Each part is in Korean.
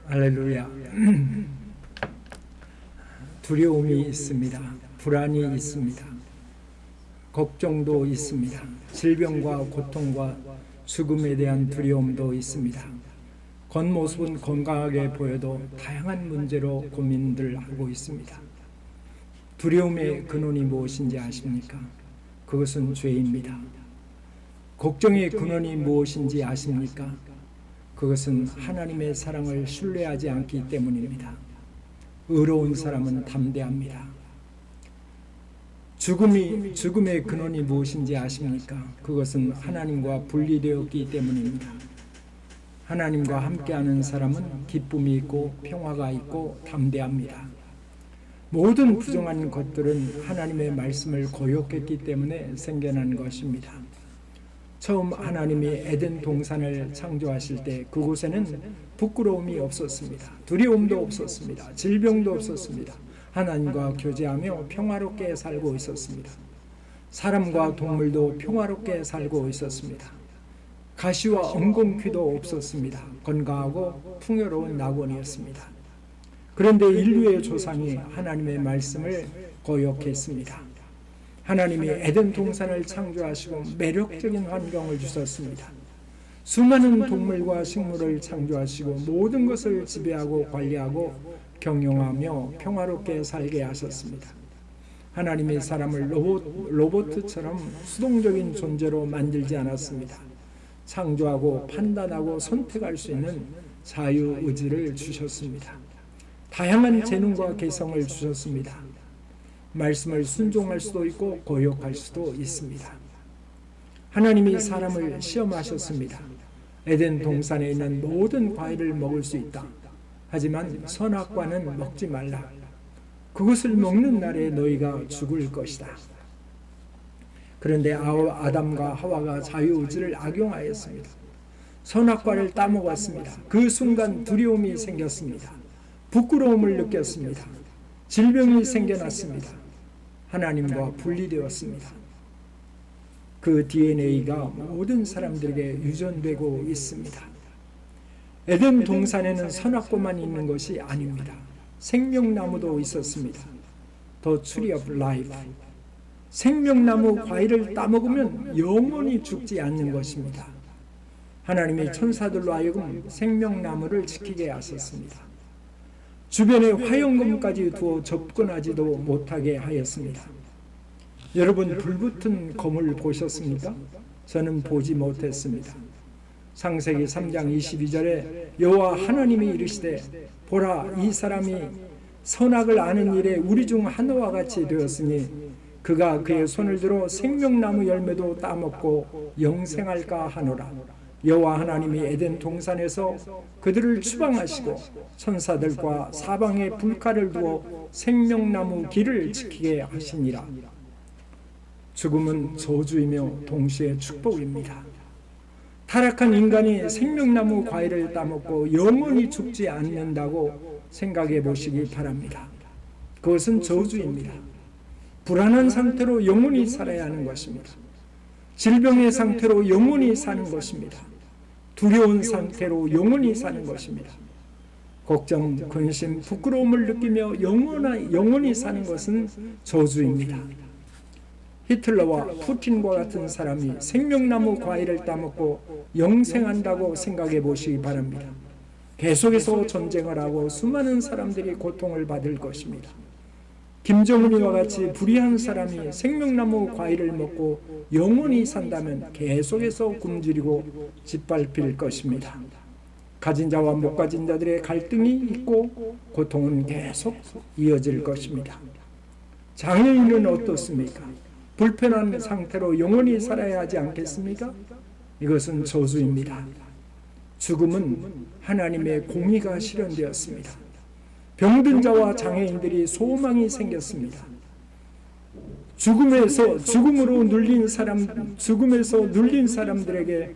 할렐루야. 두려움이 있습니다. 불안이 있습니다. 걱정도 있습니다. 질병과 고통과 죽음에 대한 두려움도 있습니다. 겉모습은 건강하게 보여도 다양한 문제로 고민들 하고 있습니다. 두려움의 근원이 무엇인지 아십니까? 그것은 죄입니다. 걱정의 근원이 무엇인지 아십니까? 그것은 하나님의 사랑을 신뢰하지 않기 때문입니다. 의로운 사람은 담대합니다. 죽음의 근원이 무엇인지 아십니까? 그것은 하나님과 분리되었기 때문입니다. 하나님과 함께하는 사람은 기쁨이 있고 평화가 있고 담대합니다. 모든 부정한 것들은 하나님의 말씀을 거역했기 때문에 생겨난 것입니다. 처음 하나님이 에덴 동산을 창조하실 때 그곳에는 부끄러움이 없었습니다. 두려움도 없었습니다. 질병도 없었습니다. 하나님과 교제하며 평화롭게 살고 있었습니다. 사람과 동물도 평화롭게 살고 있었습니다. 가시와 엉겅퀴도 없었습니다. 건강하고 풍요로운 낙원이었습니다. 그런데 인류의 조상이 하나님의 말씀을 거역했습니다. 하나님이 에덴 동산을 창조하시고 매력적인 환경을 주셨습니다. 수많은 동물과 식물을 창조하시고 모든 것을 지배하고 관리하고 경영하며 평화롭게 살게 하셨습니다. 하나님이 사람을 로봇처럼 수동적인 존재로 만들지 않았습니다. 창조하고 판단하고 선택할 수 있는 자유의지를 주셨습니다. 다양한 재능과 개성을 주셨습니다. 말씀을 순종할 수도 있고 거역할 수도 있습니다. 하나님이 사람을 시험하셨습니다. 에덴 동산에 있는 모든 과일을 먹을 수 있다. 하지만 선악과는 먹지 말라. 그것을 먹는 날에 너희가 죽을 것이다. 그런데 아담과 하와가 자유의지를 악용하였습니다. 선악과를 따먹었습니다. 그 순간 두려움이 생겼습니다. 부끄러움을 느꼈습니다. 질병이 생겨났습니다. 하나님과 분리되었습니다. 그 DNA가 모든 사람들에게 유전되고 있습니다. 에덴 동산에는 선악과만 있는 것이 아닙니다. 생명나무도 있었습니다. The Tree of Life. 생명나무 과일을 따먹으면 영원히 죽지 않는 것입니다. 하나님이 천사들로 하여금 생명나무를 지키게 하셨습니다. 주변에 화영검까지 두어 접근하지도 못하게 하였습니다. 여러분, 불붙은 검을 보셨습니까? 저는 보지 못했습니다. 창세기 3장 22절에 여호와 하나님이 이르시되 보라, 이 사람이 선악을 아는 일에 우리 중 하나와 같이 되었으니 그가 그의 손을 들어 생명나무 열매도 따먹고 영생할까 하노라. 여호와 하나님이 에덴 동산에서 그들을 추방하시고 천사들과 사방에 불칼을 두어 생명나무 길을 지키게 하시니라. 죽음은 저주이며 동시에 축복입니다. 타락한 인간이 생명나무 과일을 따먹고 영원히 죽지 않는다고 생각해 보시기 바랍니다. 그것은 저주입니다. 불안한 상태로 영원히 살아야 하는 것입니다. 질병의 상태로 영원히 사는 것입니다. 두려운 상태로 영원히 사는 것입니다. 걱정, 근심, 부끄러움을 느끼며 영원히 사는 것은 저주입니다. 히틀러와 푸틴과 같은 사람이 생명나무 과일을 따먹고 영생한다고 생각해 보시기 바랍니다. 계속해서 전쟁을 하고 수많은 사람들이 고통을 받을 것입니다. 김정은이와 같이 불의한 사람이 생명나무 과일을 먹고 영원히 산다면 계속해서 굶주리고 짓밟힐 것입니다. 가진 자와 못 가진 자들의 갈등이 있고 고통은 계속 이어질 것입니다. 장애인은 어떻습니까? 불편한 상태로 영원히 살아야 하지 않겠습니까? 이것은 저주입니다. 죽음은 하나님의 공의가 실현되었습니다. 병든 자와 장애인들이 소망이 생겼습니다. 죽음으로 눌린 사람들에게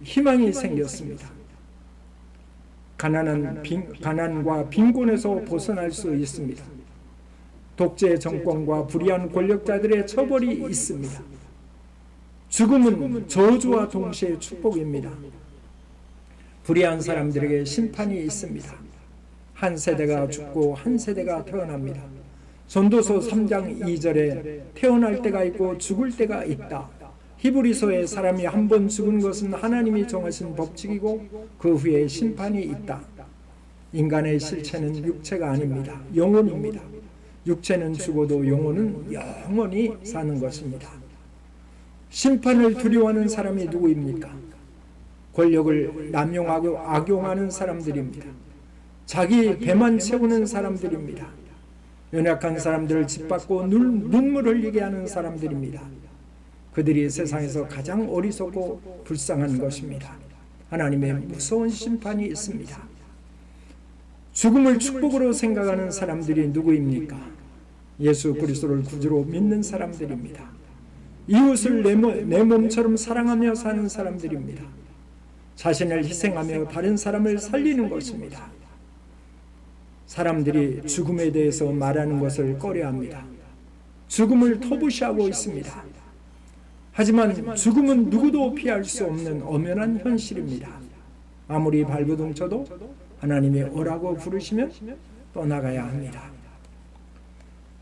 희망이 생겼습니다. 가난과 빈곤에서 벗어날 수 있습니다. 독재 정권과 불의한 권력자들의 처벌이 있습니다. 죽음은 저주와 동시에 축복입니다. 불의한 사람들에게 심판이 있습니다. 한 세대가 죽고 한 세대가 태어납니다. 전도서 3장 2절에 태어날 때가 있고 죽을 때가 있다. 히브리서에 사람이 한 번 죽은 것은 하나님이 정하신 법칙이고 그 후에 심판이 있다. 인간의 실체는 육체가 아닙니다. 영혼입니다. 육체는 죽어도 영혼은 영원히 사는 것입니다. 심판을 두려워하는 사람이 누구입니까? 권력을 남용하고 악용하는 사람들입니다. 자기 배만 채우는 사람들입니다. 연약한 사람들을 짓밟고 눈물 흘리게 하는 사람들입니다. 그들이 세상에서 가장 어리석고 불쌍한 것입니다. 하나님의 무서운 심판이 있습니다. 죽음을 축복으로 생각하는 사람들이 누구입니까? 예수 그리스도를 구주로 믿는 사람들입니다. 이웃을 내 몸처럼 사랑하며 사는 사람들입니다. 자신을 희생하며 다른 사람을 살리는 것입니다. 사람들이 죽음에 대해서 말하는 것을 꺼려합니다. 죽음을 터부시하고 있습니다. 하지만 죽음은 누구도 피할 수 없는 엄연한 현실입니다. 아무리 발버둥 쳐도 하나님이 오라고 부르시면 떠나가야 합니다.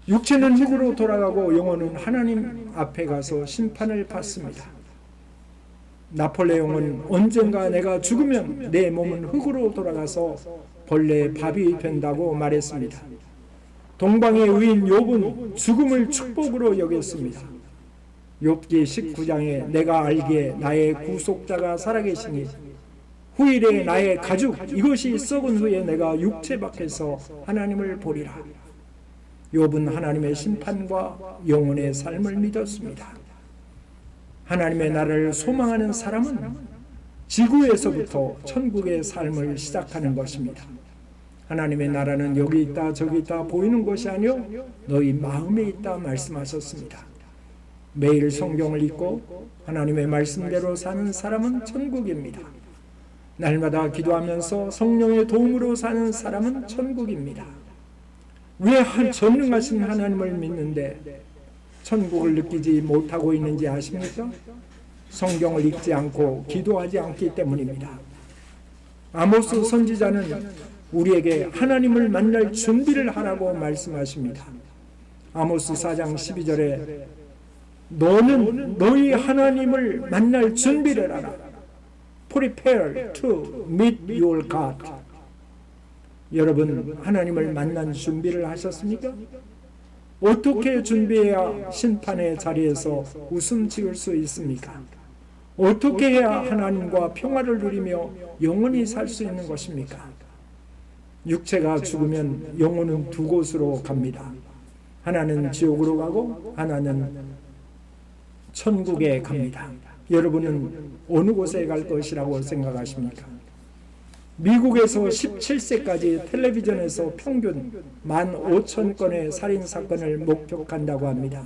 육체는 흙으로 돌아가고 영혼은 하나님 앞에 가서 심판을 받습니다. 나폴레옹은 언젠가 내가 죽으면 내 몸은 흙으로 돌아가서 벌레의 밥이 된다고 말했습니다. 동방의 의인 욥은 죽음을 축복으로 여겼습니다. 욥기 19장에 내가 알기에 나의 구속자가 살아계시니 후일에 나의 가죽 이것이 썩은 후에 내가 육체 밖에서 하나님을 보리라. 욥은 하나님의 심판과 영혼의 삶을 믿었습니다. 하나님의 나라를 소망하는 사람은 지구에서부터 천국의 삶을 시작하는 것입니다. 하나님의 나라는 여기 있다 저기 있다 보이는 것이 아니요 너희 마음에 있다 말씀하셨습니다. 매일 성경을 읽고 하나님의 말씀대로 사는 사람은 천국입니다. 날마다 기도하면서 성령의 도움으로 사는 사람은 천국입니다. 왜 전능하신 하나님을 믿는데 천국을 느끼지 못하고 있는지 아십니까? 성경을 읽지 않고 기도하지 않기 때문입니다. 아모스 선지자는 우리에게 하나님을 만날 준비를 하라고 말씀하십니다. 아모스 4장 12절에 너는 너희 하나님을 만날 준비를 하라. Prepare to meet your God. 여러분 하나님을 만난 준비를 하셨습니까? 어떻게 준비해야 심판의 자리에서 웃음 지을 수 있습니까? 어떻게 해야 하나님과 평화를 누리며 영원히 살 수 있는 것입니까? 육체가 죽으면 영혼은 두 곳으로 갑니다. 하나는 지옥으로 가고 하나는 천국에 갑니다. 여러분은 어느 곳에 갈 것이라고 생각하십니까? 미국에서 17세까지 텔레비전에서 평균 15,000건의 살인사건을 목격한다고 합니다.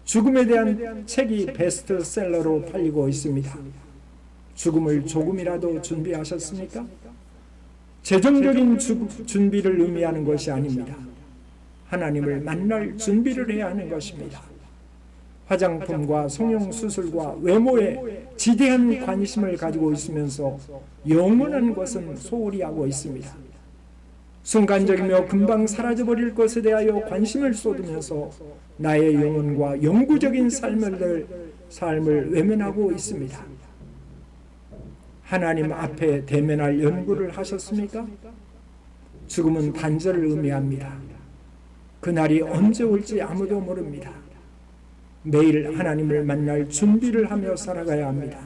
죽음에 대한 책이 베스트셀러로 팔리고 있습니다. 죽음을 조금이라도 준비하셨습니까? 재정적인 준비를 의미하는 것이 아닙니다. 하나님을 만날 준비를 해야 하는 것입니다. 화장품과 성형수술과 외모에 지대한 관심을 가지고 있으면서 영원한 것은 소홀히 하고 있습니다. 순간적이며 금방 사라져버릴 것에 대하여 관심을 쏟으면서 나의 영혼과 영구적인 삶을 외면하고 있습니다. 하나님 앞에 대면할 연구를 하셨습니까? 죽음은 단절을 의미합니다. 그날이 언제 올지 아무도 모릅니다. 매일 하나님을 만날 준비를 하며 살아가야 합니다.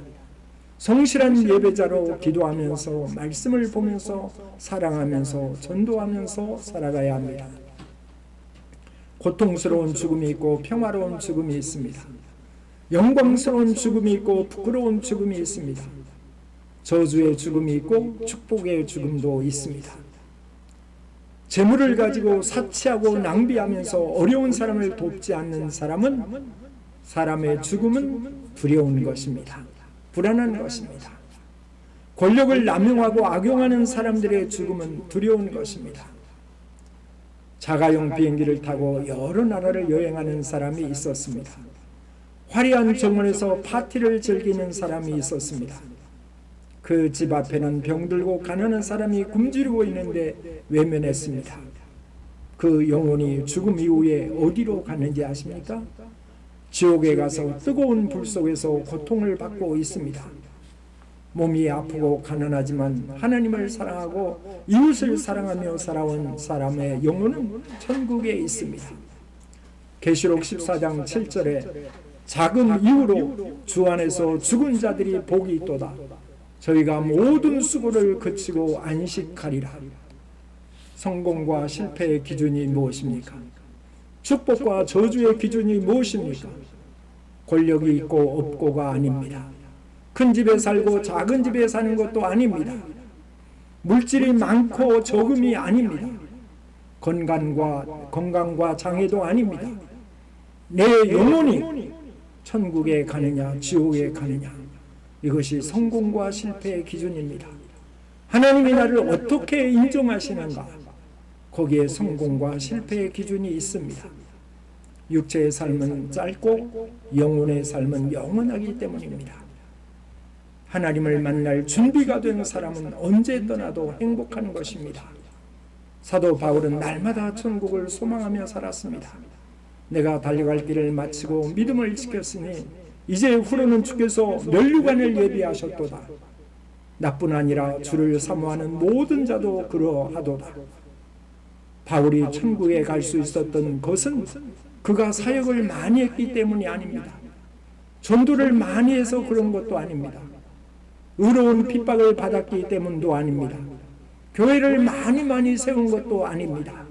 성실한 예배자로 기도하면서 말씀을 보면서 사랑하면서 전도하면서 살아가야 합니다. 고통스러운 죽음이 있고 평화로운 죽음이 있습니다. 영광스러운 죽음이 있고 부끄러운 죽음이 있습니다. 저주의 죽음이 있고 축복의 죽음도 있습니다. 재물을 가지고 사치하고 낭비하면서 어려운 사람을 돕지 않는 사람의 죽음은 두려운 것입니다. 불안한 것입니다. 권력을 남용하고 악용하는 사람들의 죽음은 두려운 것입니다. 자가용 비행기를 타고 여러 나라를 여행하는 사람이 그 집 앞에는 병들고 가난한 사람이 굶주리고 있는데 외면했습니다. 그 영혼이 죽음 이후에 어디로 갔는지 아십니까? 지옥에 가서 뜨거운 불 속에서 고통을 받고 있습니다. 몸이 아프고 가난하지만 하나님을 사랑하고 이웃을 사랑하며 살아온 사람의 영혼은 천국에 있습니다. 계시록 14장 7절에 작은 이유로 주 안에서 죽은 자들이 복이 있도다. 저희가 모든 수고를 그치고 안식하리라. 성공과 실패의 기준이 무엇입니까? 축복과 저주의 기준이 무엇입니까? 권력이 있고 없고가 아닙니다. 큰 집에 살고 작은 집에 사는 것도 아닙니다. 물질이 많고 적음이 아닙니다. 건강과 장애도 아닙니다. 내 영혼이 천국에 가느냐 지옥에 가느냐, 이것이 성공과 실패의 기준입니다. 하나님이 나를 어떻게 인정하시는가, 거기에 성공과 실패의 기준이 있습니다. 육체의 삶은 짧고 영혼의 삶은 영원하기 때문입니다. 하나님을 만날 준비가 된 사람은 언제 떠나도 행복한 것입니다. 사도 바울은 날마다 천국을 소망하며 살았습니다. 내가 달려갈 길을 마치고 믿음을 지켰으니 이제 후로는 주께서 면류관을 예비하셨도다. 나뿐 아니라 주를 사모하는 모든 자도 그러하도다. 바울이 천국에 갈 수 있었던 것은 그가 사역을 많이 했기 때문이 아닙니다. 전도를 많이 해서 그런 것도 아닙니다. 의로운 핍박을 받았기 때문도 아닙니다. 교회를 많이 세운 것도 아닙니다.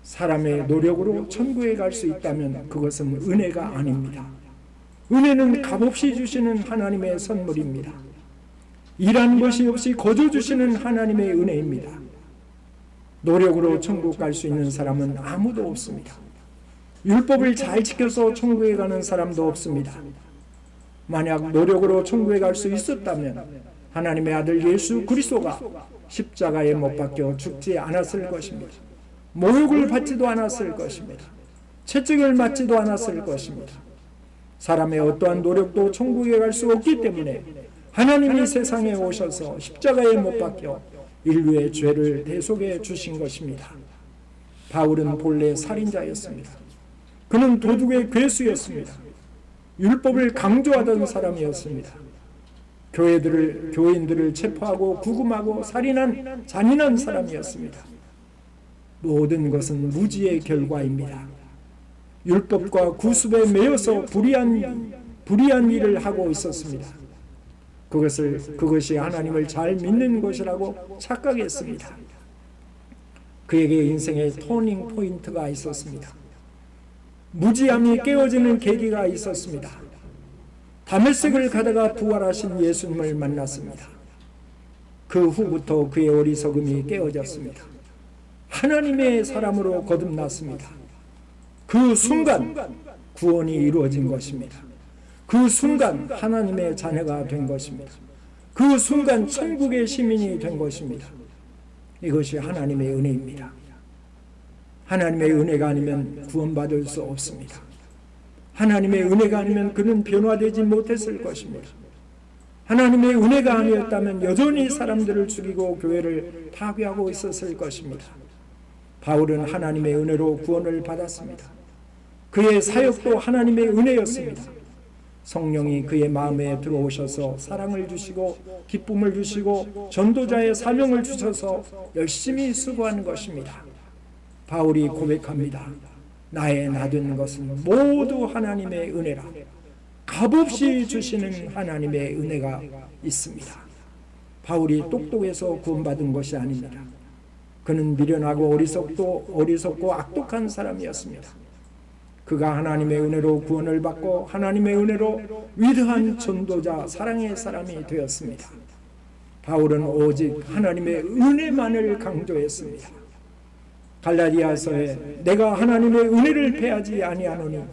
사람의 노력으로 천국에 갈 수 있다면 그것은 은혜가 아닙니다. 은혜는 값없이 주시는 하나님의 선물입니다. 일한 것이 없이 거저 주시는 하나님의 은혜입니다. 노력으로 천국 갈 수 있는 사람은 아무도 없습니다. 율법을 잘 지켜서 천국에 가는 사람도 없습니다. 만약 노력으로 천국에 갈 수 있었다면 하나님의 아들 예수 그리스도가 십자가에 못 박혀 죽지 않았을 것입니다. 모욕을 받지도 않았을 것입니다. 채찍을 맞지도 않았을 것입니다. 사람의 어떠한 노력도 천국에 갈 수 없기 때문에 하나님이 세상에 오셔서 십자가에 못 박혀 인류의 죄를 대속해 주신 것입니다. 바울은 본래 살인자였습니다. 그는 도둑의 괴수였습니다. 율법을 강조하던 사람이었습니다. 교인들을 체포하고 구금하고 살인한 잔인한 사람이었습니다. 모든 것은 무지의 결과입니다. 율법과 구습에 매여서 불의한 일을 하고 있었습니다. 그것이 하나님을 잘 믿는 것이라고 착각했습니다. 그에게 인생의 터닝 포인트가 있었습니다. 무지함이 깨어지는 계기가 있었습니다. 다메섹을 가다가 부활하신 예수님을 만났습니다. 그 후부터 그의 어리석음이 깨어졌습니다. 하나님의 사람으로 거듭났습니다. 그 순간 구원이 이루어진 것입니다. 그 순간 하나님의 자녀가 된 것입니다. 그 순간 천국의 시민이 된 것입니다. 이것이 하나님의 은혜입니다. 하나님의 은혜가 아니면 구원받을 수 없습니다. 하나님의 은혜가 아니면 그는 변화되지 못했을 것입니다. 하나님의 은혜가 아니었다면 여전히 사람들을 죽이고 교회를 파괴하고 있었을 것입니다. 바울은 하나님의 은혜로 구원을 받았습니다. 그의 사역도 하나님의 은혜였습니다. 성령이 그의 마음에 들어오셔서 사랑을 주시고 기쁨을 주시고 전도자의 사명을 주셔서 열심히 수고하는 것입니다. 바울이 고백합니다. 나의 나된 것은 모두 하나님의 은혜라. 값없이 주시는 하나님의 은혜가 있습니다. 바울이 똑똑해서 구원받은 것이 아닙니다. 그는 미련하고 어리석고 악독한 사람이었습니다. 그가 하나님의 은혜로 구원을 받고 하나님의 은혜로 위대한 전도자 사랑의 사람이 되었습니다. 바울은 오직 하나님의 은혜만을 강조했습니다. 갈라디아서에 내가 하나님의 은혜를 패하지 아니하노니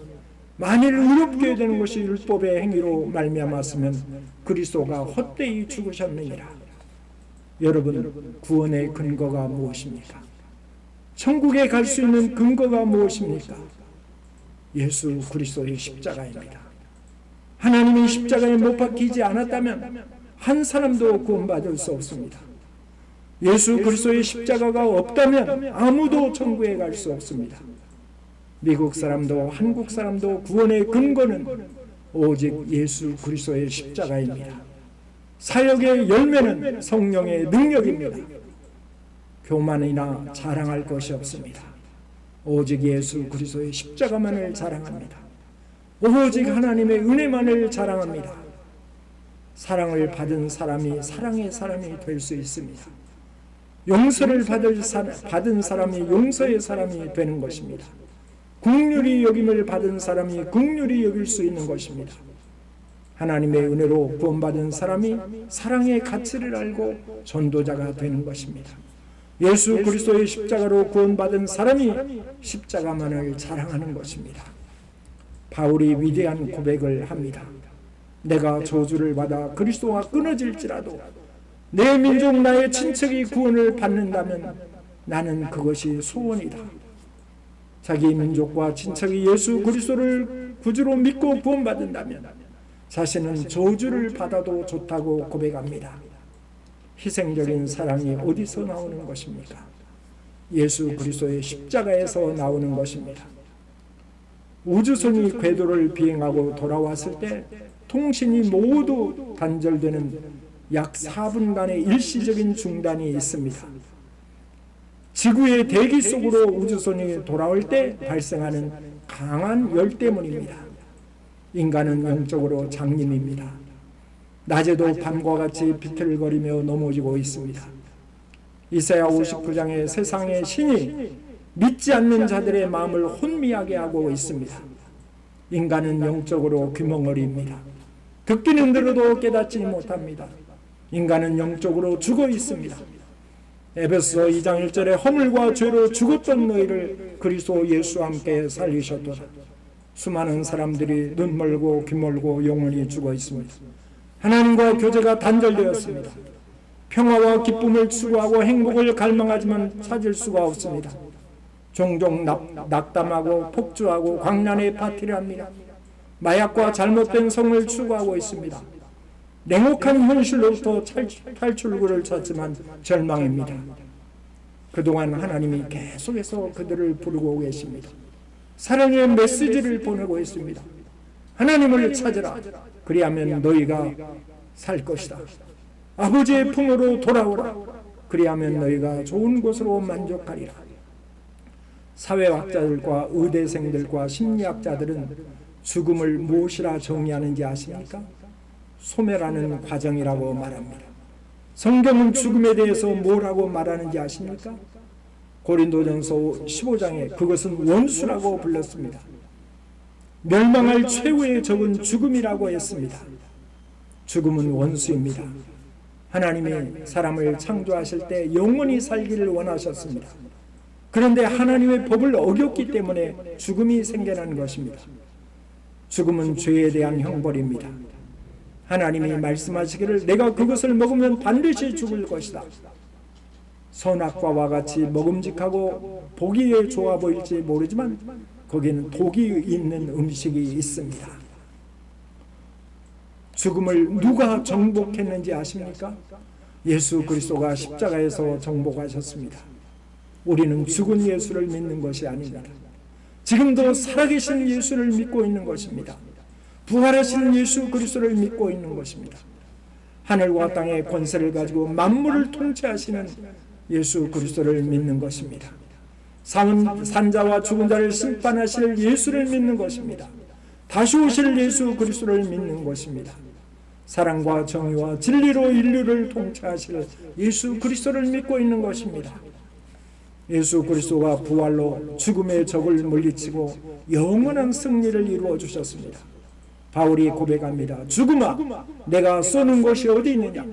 만일 의롭게 되는 것이 율법의 행위로 말미암았으면 그리스도가 헛되이 죽으셨느니라. 여러분, 구원의 근거가 무엇입니까? 천국에 갈 수 있는 근거가 무엇입니까? 예수 그리스도의 십자가입니다. 하나님이 십자가에 못 박히지 않았다면 한 사람도 구원받을 수 없습니다. 예수 그리스도의 십자가가 없다면 아무도 천국에 갈 수 없습니다. 미국 사람도 한국 사람도 구원의 근거는 오직 예수 그리스도의 십자가입니다. 사역의 열매는 성령의 능력입니다. 교만이나 자랑할 것이 없습니다. 오직 예수 그리스도의 십자가만을 자랑합니다. 오직 하나님의 은혜만을 자랑합니다. 사랑을 받은 사람이 사랑의 사람이 될 수 있습니다. 용서를 받은 사람이 용서의 사람이 되는 것입니다. 긍휼히 여김을 받은 사람이 긍휼히 여길 수 있는 것입니다. 하나님의 은혜로 구원받은 사람이 사랑의 가치를 알고 전도자가 되는 것입니다. 예수 그리스도의 십자가로 구원받은 사람이 십자가만을 자랑하는 것입니다. 바울이 위대한 고백을 합니다. 내가 저주를 받아 그리스도와 끊어질지라도 내 민족 나의 친척이 구원을 받는다면 나는 그것이 소원이다. 자기 민족과 친척이 예수 그리스도를 구주로 믿고 구원받는다면 자신은 저주를 받아도 좋다고 고백합니다. 희생적인 사랑이 어디서 나오는 것입니까? 예수 그리스도의 십자가에서 나오는 것입니다. 우주선이 궤도를 비행하고 돌아왔을 때 통신이 모두 단절되는 약 4분간의 일시적인 중단이 있습니다. 지구의 대기 속으로 우주선이 돌아올 때 발생하는 강한 열 때문입니다. 인간은 영적으로 장님입니다. 낮에도 밤과 같이 비틀거리며 넘어지고 있습니다. 이사야 59장의 세상의 신이 믿지 않는 자들의 마음을 혼미하게 하고 있습니다. 인간은 영적으로 귀멍거리입니다. 듣기는 들어도 깨닫지 못합니다. 인간은 영적으로 죽어 있습니다. 에베소 2장 1절에 허물과 죄로 죽었던 너희를 그리스도 예수와 함께 살리셨도다. 수많은 사람들이 눈 멀고 귀 멀고 영원히 죽어 있습니다. 하나님과 교제가 단절되었습니다. 평화와 기쁨을 추구하고 행복을 갈망하지만 찾을 수가 없습니다. 종종 낙담하고 폭주하고 광란의 파티를 합니다. 마약과 잘못된 성을 추구하고 있습니다. 냉혹한 현실로부터 탈출구를 찾지만 절망입니다. 그동안 하나님이 계속해서 그들을 부르고 계십니다. 사랑의 메시지를 보내고 있습니다. 하나님을 찾으라. 그리하면 너희가 살 것이다. 아버지의 품으로 돌아오라. 그리하면 너희가 좋은 곳으로 만족하리라. 사회학자들과 의대생들과 심리학자들은 죽음을 무엇이라 정의하는지 아십니까? 소멸하는 과정이라고 말합니다. 성경은 죽음에 대해서 뭐라고 말하는지 아십니까? 고린도전서 15장에 그것은 원수라고 불렀습니다. 멸망할 최후의 적은 죽음이라고 했습니다. 죽음은 원수입니다. 하나님이 사람을 창조하실 때 영원히 살기를 원하셨습니다. 그런데 하나님의 법을 어겼기 때문에 죽음이 생겨난 것입니다. 죽음은 죄에 대한 형벌입니다. 하나님이 말씀하시기를 내가 그것을 먹으면 반드시 죽을 것이다. 선악과와 같이 먹음직하고 보기에 좋아 보일지 모르지만 거기는 독이 있는 음식이 있습니다. 죽음을 누가 정복했는지 아십니까? 예수 그리스도가 십자가에서 정복하셨습니다. 우리는 죽은 예수를 믿는 것이 아닙니다. 지금도 살아계신 예수를 믿고 있는 것입니다. 부활하신 예수 그리스도를 믿고 있는 것입니다. 하늘과 땅의 권세를 가지고 만물을 통치하시는 예수 그리스도를 믿는 것입니다. 산자와 죽은 자를 심판하실 예수를 믿는 것입니다. 다시 오실 예수 그리스도를 믿는 것입니다. 사랑과 정의와 진리로 인류를 통치하실 예수 그리스도를 믿고 있는 것입니다. 예수 그리스도가 부활로 죽음의 적을 물리치고 영원한 승리를 이루어 주셨습니다. 바울이 고백합니다. 죽음아, 내가 쏘는 곳이 어디 있느냐?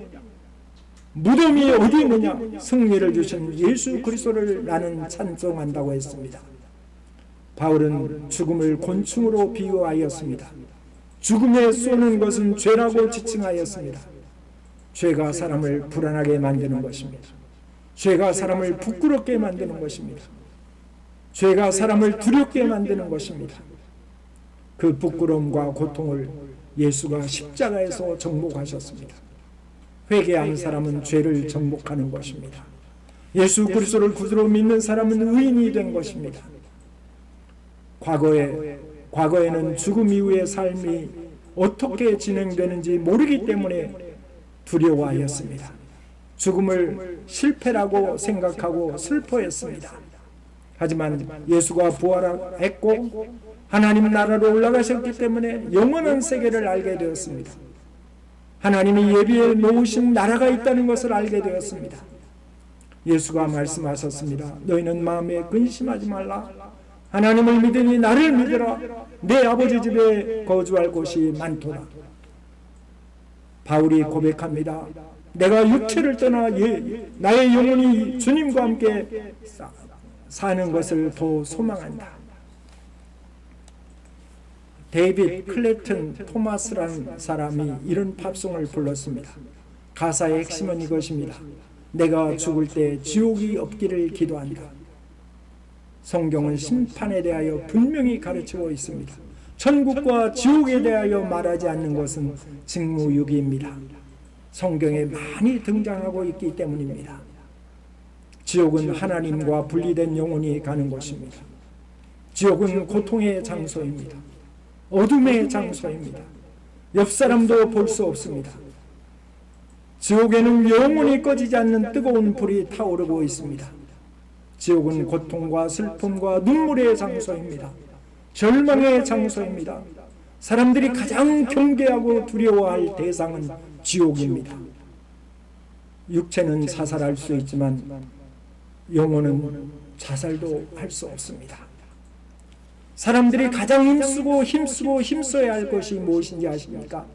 무덤이 어디 있느냐? 승리를 주신 예수 그리스도를 나는 찬송한다고 했습니다. 바울은 죽음을 곤충으로 비유하였습니다. 죽음에 쏘는 것은 죄라고 지칭하였습니다. 죄가 사람을 불안하게 만드는 것입니다. 죄가 사람을 부끄럽게 만드는 것입니다. 죄가 사람을 두렵게 만드는 것입니다. 그 부끄러움과 고통을 예수가 십자가에서 정복하셨습니다. 회개한 사람은 죄를 정복하는 것입니다. 예수 그리스도를 구주로 믿는 사람은 의인이 된 것입니다. 과거에는 죽음 이후의 삶이 어떻게 진행되는지 모르기 때문에 두려워하였습니다. 죽음을 실패라고 생각하고 슬퍼했습니다. 하지만 예수가 부활했고 하나님 나라로 올라가셨기 때문에 영원한 세계를 알게 되었습니다. 하나님이 예비해 놓으신 나라가 있다는 것을 알게 되었습니다. 예수가 말씀하셨습니다. 너희는 마음에 근심하지 말라. 하나님을 믿으니 나를 믿으라. 내 아버지 집에 거주할 곳이 많도다. 바울이 고백합니다. 내가 육체를 떠나 나의 영혼이 주님과 함께 사는 것을 더 소망한다. 데이빗 클레튼 토마스라는 사람이 이런 팝송을 불렀습니다. 가사의 핵심은 이것입니다. 내가 죽을 때 지옥이 없기를 기도한다. 성경은 심판에 대하여 분명히 가르치고 있습니다. 천국과 지옥에 대하여 말하지 않는 것은 직무유기입니다. 성경에 많이 등장하고 있기 때문입니다. 지옥은 하나님과 분리된 영혼이 가는 곳입니다. 지옥은 고통의 장소입니다. 어둠의 장소입니다. 옆 사람도 볼 수 없습니다. 지옥에는 영원히 꺼지지 않는 뜨거운 불이 타오르고 있습니다. 지옥은 고통과 슬픔과 눈물의 장소입니다. 절망의 장소입니다. 사람들이 가장 경계하고 두려워할 대상은 지옥입니다. 육체는 자살할 수 있지만 영혼은 자살도 할 수 없습니다. 사람들이 가장 힘써야 할 것이 무엇인지 아십니까?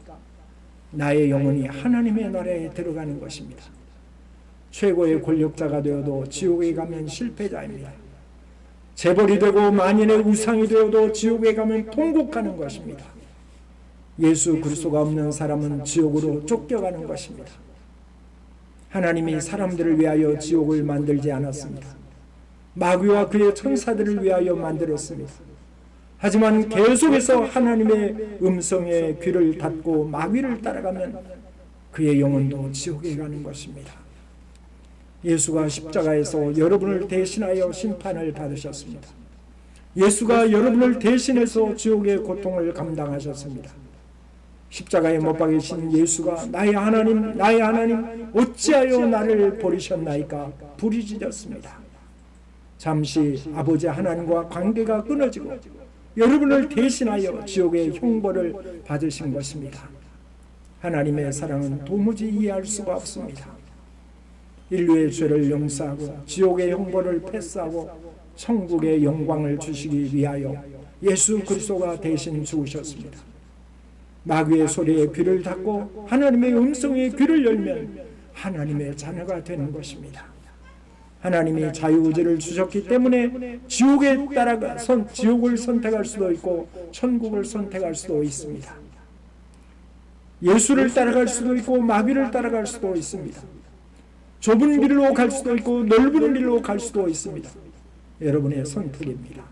나의 영혼이 하나님의 나라에 들어가는 것입니다. 최고의 권력자가 되어도 지옥에 가면 실패자입니다. 재벌이 되고 만인의 우상이 되어도 지옥에 가면 통곡하는 것입니다. 예수 그리스도가 없는 사람은 지옥으로 쫓겨가는 것입니다. 하나님이 사람들을 위하여 지옥을 만들지 않았습니다. 마귀와 그의 천사들을 위하여 만들었습니다. 하지만 계속해서 하나님의 음성에 귀를 닫고 마귀를 따라가면 그의 영혼도 지옥에 가는 것입니다. 예수가 십자가에서 여러분을 대신하여 심판을 받으셨습니다. 예수가 여러분을 대신해서 지옥의 고통을 감당하셨습니다. 십자가에 못 박이신 예수가 나의 하나님 어찌하여 나를 버리셨나이까 부르짖었습니다. 잠시 아버지 하나님과 관계가 끊어지고 여러분을 대신하여 지옥의 형벌을 받으신 것입니다. 하나님의 사랑은 도무지 이해할 수가 없습니다. 인류의 죄를 용서하고 지옥의 형벌을 패스하고 천국의 영광을 주시기 위하여 예수 그리스도가 대신 죽으셨습니다. 마귀의 소리에 귀를 닫고 하나님의 음성에 귀를 열면 하나님의 자녀가 되는 것입니다. 하나님이 자유의지를 주셨기 때문에 지옥을 선택할 수도 있고 천국을 선택할 수도 있습니다. 예수를 따라갈 수도 있고 마귀를 따라갈 수도 있습니다. 좁은 길로 갈 수도 있고 넓은 길로 갈 수도 있습니다. 여러분의 선택입니다.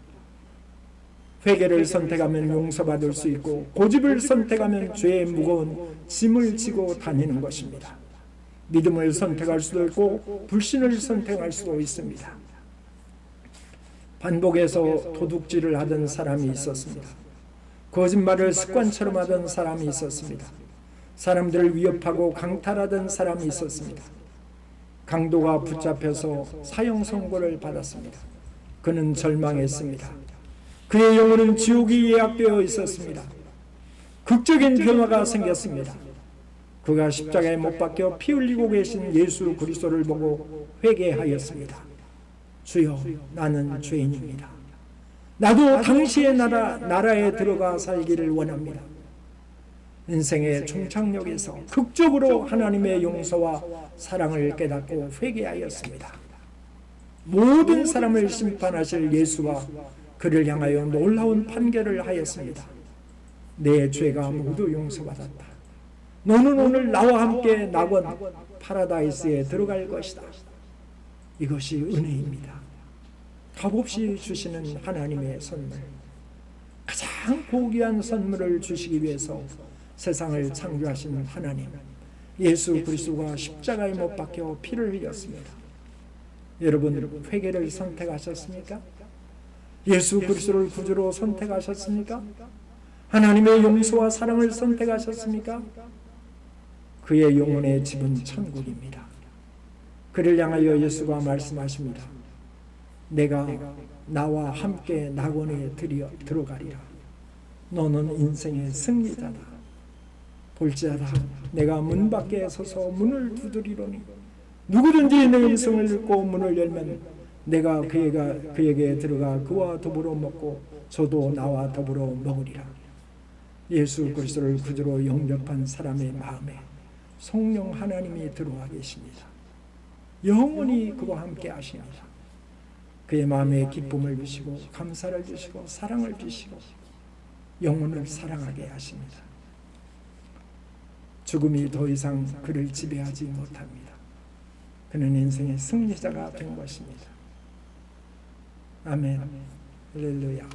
회개를 선택하면 용서받을 수 있고 고집을 선택하면 죄의 무거운 짐을 지고 다니는 것입니다. 믿음을 선택할 수도 있고 불신을 선택할 수도 있습니다. 반복해서 도둑질을 하던 사람이 있었습니다. 거짓말을 습관처럼 하던 사람이 있었습니다. 사람들을 위협하고 강탈하던 사람이 있었습니다. 강도가 붙잡혀서 사형 선고를 받았습니다. 그는 절망했습니다. 그의 영혼은 지옥이 예약되어 있었습니다. 극적인 변화가 생겼습니다. 그가 십자가에 못 박혀 피 흘리고 계신 예수 그리스도를 보고 회개하였습니다. 주여, 나는 죄인입니다. 나도 당시의 나라에 들어가 살기를 원합니다. 인생의 종착역에서 극적으로 하나님의 용서와 사랑을 깨닫고 회개하였습니다. 모든 사람을 심판하실 예수가 그를 향하여 놀라운 판결을 하였습니다. 내 죄가 모두 용서받았다. 너는 오늘 나와 함께 낙원 파라다이스에 들어갈 것이다. 이것이 은혜입니다. 값없이 주시는 하나님의 선물, 가장 고귀한 선물을 주시기 위해서 세상을 창조하신 하나님, 예수 그리스도가 십자가에 못 박혀 피를 흘렸습니다. 여러분 회개를 선택하셨습니까? 예수 그리스도를 구주로 선택하셨습니까? 하나님의 용서와 사랑을 선택하셨습니까? 그의 영혼의 집은 천국입니다. 그를 향하여 예수가 말씀하십니다. 내가 나와 함께 낙원에 들어가리라. 너는 인생의 승리자다. 볼지어다 내가 문 밖에 서서 문을 두드리노니 누구든지 내 음성을 듣고 문을 열면 내가 그에게 들어가 그와 더불어 먹고 저도 나와 더불어 먹으리라. 예수 그리스도를 구주로 영접한 사람의 마음에 성령 하나님이 들어와 계십니다. 영원히 그와 함께 하십니다. 그의 마음에 기쁨을 주시고 감사를 주시고 사랑을 주시고 영혼을 사랑하게 하십니다. 죽음이 더 이상 그를 지배하지 못합니다. 그는 인생의 승리자가 된 것입니다. 아멘. 할렐루야.